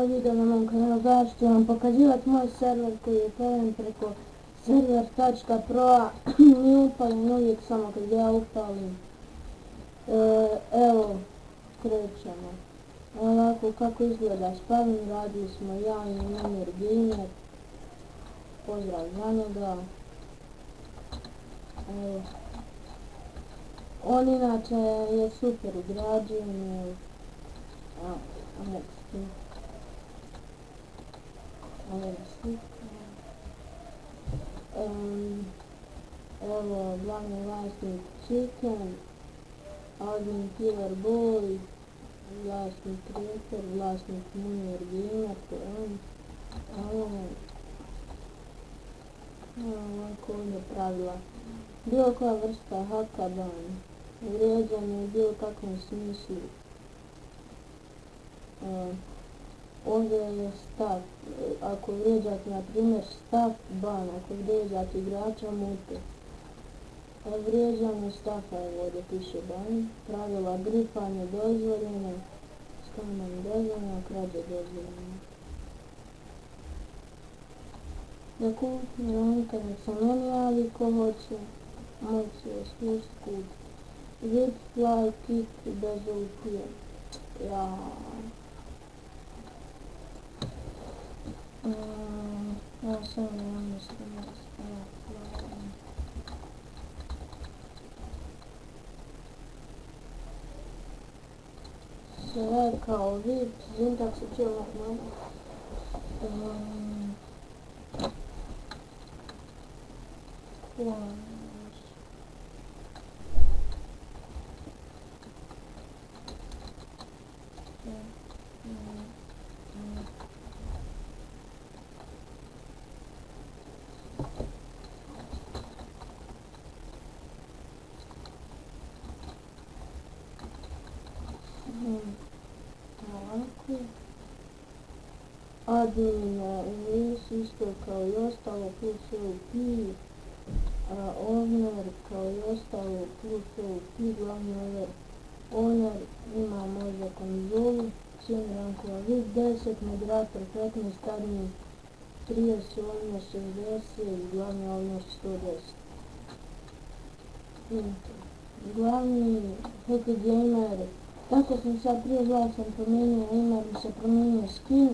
video na mom kanalu. Danas ću vam pokazivati moj server koji je povezen preko server.pro-a. Mi upalim uvijek samo kad ja upalim. Evo, krećemo. Ovako kako izgleda spavim, radili smo ja i Nemir Gamer. Pozdrav za njega. Evo. On inače je super ugrađen. Evo glavni vlasnik Chicken, admin Killer Boy, vlasnik Creeper, vlasnik Nemir Gamer, to je on. Ovako ovdje pravila. Bilo koja vrsta haka ban, vrijeđanje u bilo kakvom smislu. Ovdje je stav, ako vrijeđate na primjer stav ban, ako vrijeđate igrača mute. Vrijeđanje stafa je ovdje piše ban, pravila grifanje dozvoljene, skananje dozvoljeno, krađe dozvoljene. Da kupim ranka, nek se meni javi ko hoće, moći je spust kupiti. Zip, fly, kick, bez ultije. Ja sam ne mislim da stavljam. Sve kao VIP, Zintax i cijelo malo. Admin English isto kao i ostalo plus OP, owner kao i ostalo plus OP, glavni owner ima možda konzolu, cijeni rankova VIP 10, moderator 15, admin 30, owner 60, glavni owner 110. Glavni Happy Gamer, tako sam sad prije zvao sam promijenio ime, mi se promijenio skin.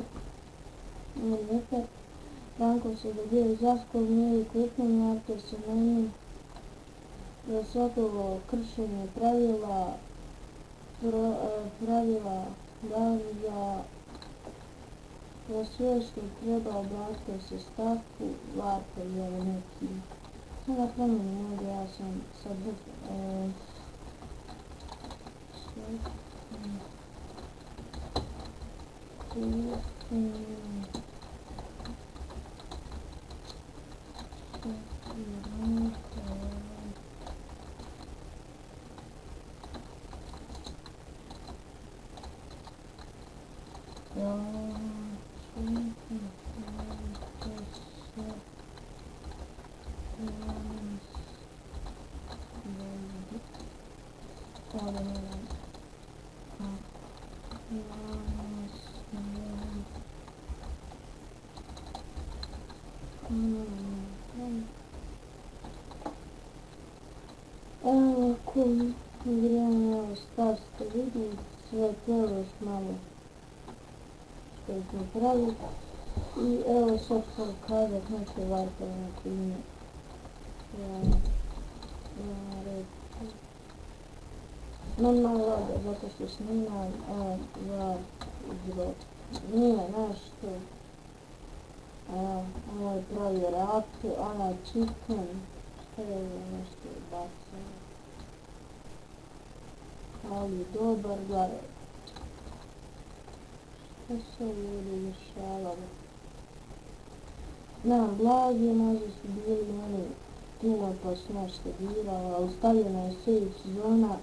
Lijeper, ranko se dobije zaskov, nije kupnjen, aktor se meni za svako kršenje pravila, za sve što treba obratite se stavku, varpe ili neki. Sada promijenim ovdje, ja sam sad evo ako grijemo, evo stav ste vidjeli, sve tijelo još malo što smo pravili. I evo sad pokazat neke varpe na primjer. Normalno lada, zato što snimam, evo, var, igrot. Nije nešto. Ovo je pravi rap, ona Chicken, što je nešto bacao. Ali dobar, gledaj. Što se ljudi dešavalo? Nemam blagi, možda su bili oni tu pa su nešto dirala, ali stavljena je save zona.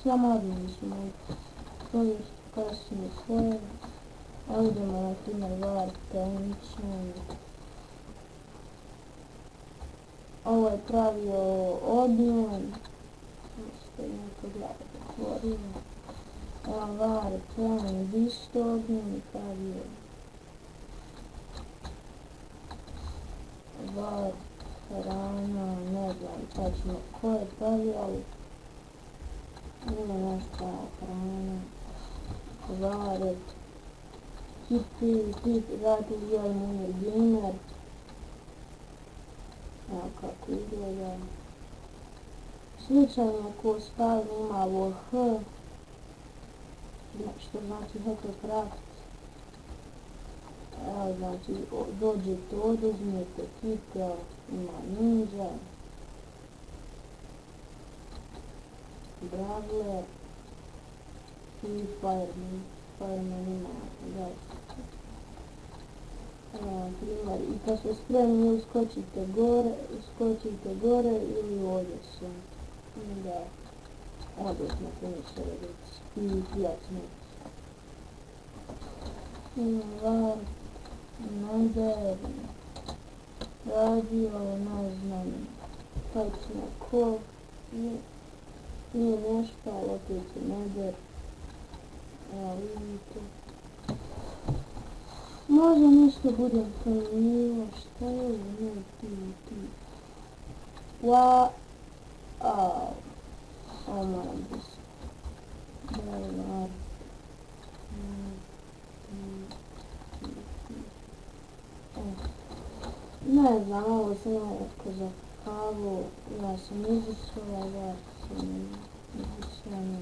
Samo admini su moji. To je kasnije svoje. Evo idemo na primjer var, tension. Ovo je pravio odnjen. Što je neko gledati otvorio. Evo var, tension, isto odnjen pravio. var, hrana, ne znam tačno ko je pravio, ali nije nešto hrana, var, hit, radi joj moj gamer, evo kako izgleda. Sličan je ko Spal, ima ovo H, što znači Hackcraft. Evo znači dođete, oduzmete, kit, ima ninja, bravler i fireman ima gajski. Primjer, i kad ste spremni uskočite gore ili ovdje se. Da, ovdje smo finišali i prijatno. Var, nader, radio, ne znam tačno ko, nije nešto, ali opet je nader. Evo vidite. Možda nešto bude zanimljivo, šta je ovo, ne ti. Wow, ovo moram pisati. Var, ne znam, ovo sam nekako za kavu, ja sam izisala, ja sam izisala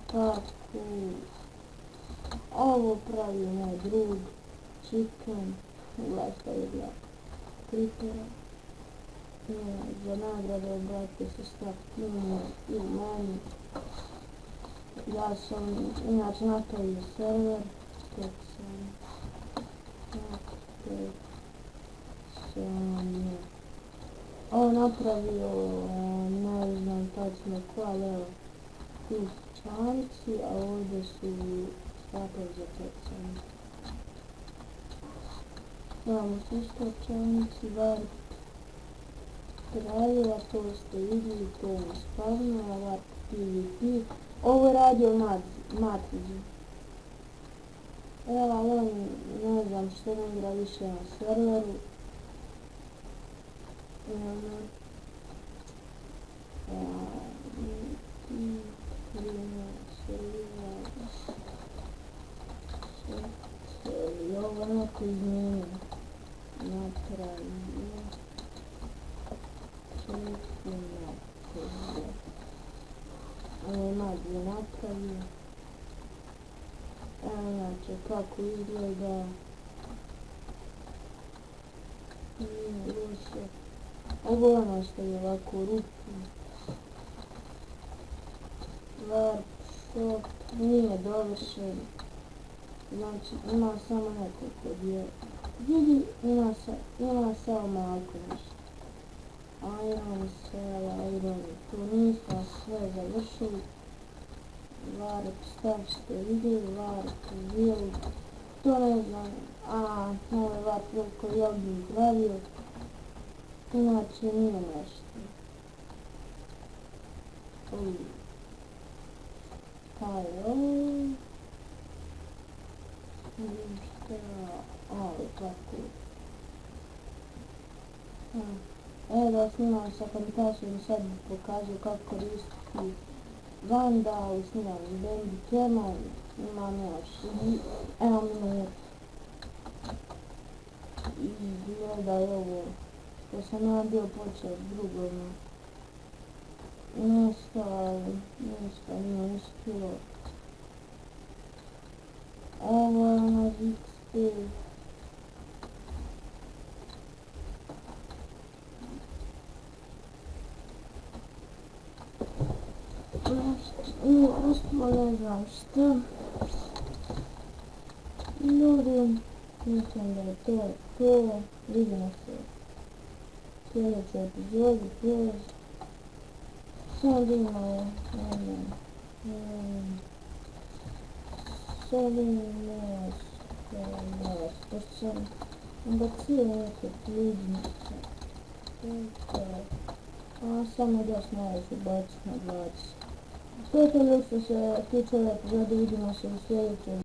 tatku, ovo pravi moj drug, chicken, gledajte vidjela, kripera, za nagrade obratite se staviti i meni, ja sam inače napravio server, ovo napravio, ne znam tačno ko, ali evo, tu su čamci, a ovdje su štapovi za pecanje. Imamo su isto čamci, varp, traljeva, to ste vidjeli, to je spavno, varp PvP. Ovo je radio Matriđu. Evo, ali on, ne znam što ne igra više na serveru. Ovo neko izmijenio. Napravio. Ovo Mađe napravio. Evo znači kako izgleda. Nije loše. Ovo ono što je ovako ruku. Warp shop nije dovršen. Znači ima samo nekoliko dijela. Vidi, ima samo malko nešto. Iron Cell, Iron, to nismo sve završili. Warp Staff ste vidjeli, Warp Build, to ne znam, ovaj Warp Build koji ja bih pravio, inače nije nešto. Pa je ovo, vidim šta, ali tako. Evo da snimam sa Camtasiom, sad bih pokazao kako koristiti Vandal, snimam s Bandicamom, imam još, evo minut. I gledaj ovo, što sam ja bio počeo drugom. Ništa nije uspjelo. Ovo je na XP. Ostalo ne znam što. Ljudi, mislim da je to. Vidimo se u sljedećoj epizodi, plus. Sad imamo, pošto sam bacio neke ključnice. Samo da snaješ ubaciti na 20. To je to što se tiče ove epizode, vidimo se u sljedećoj.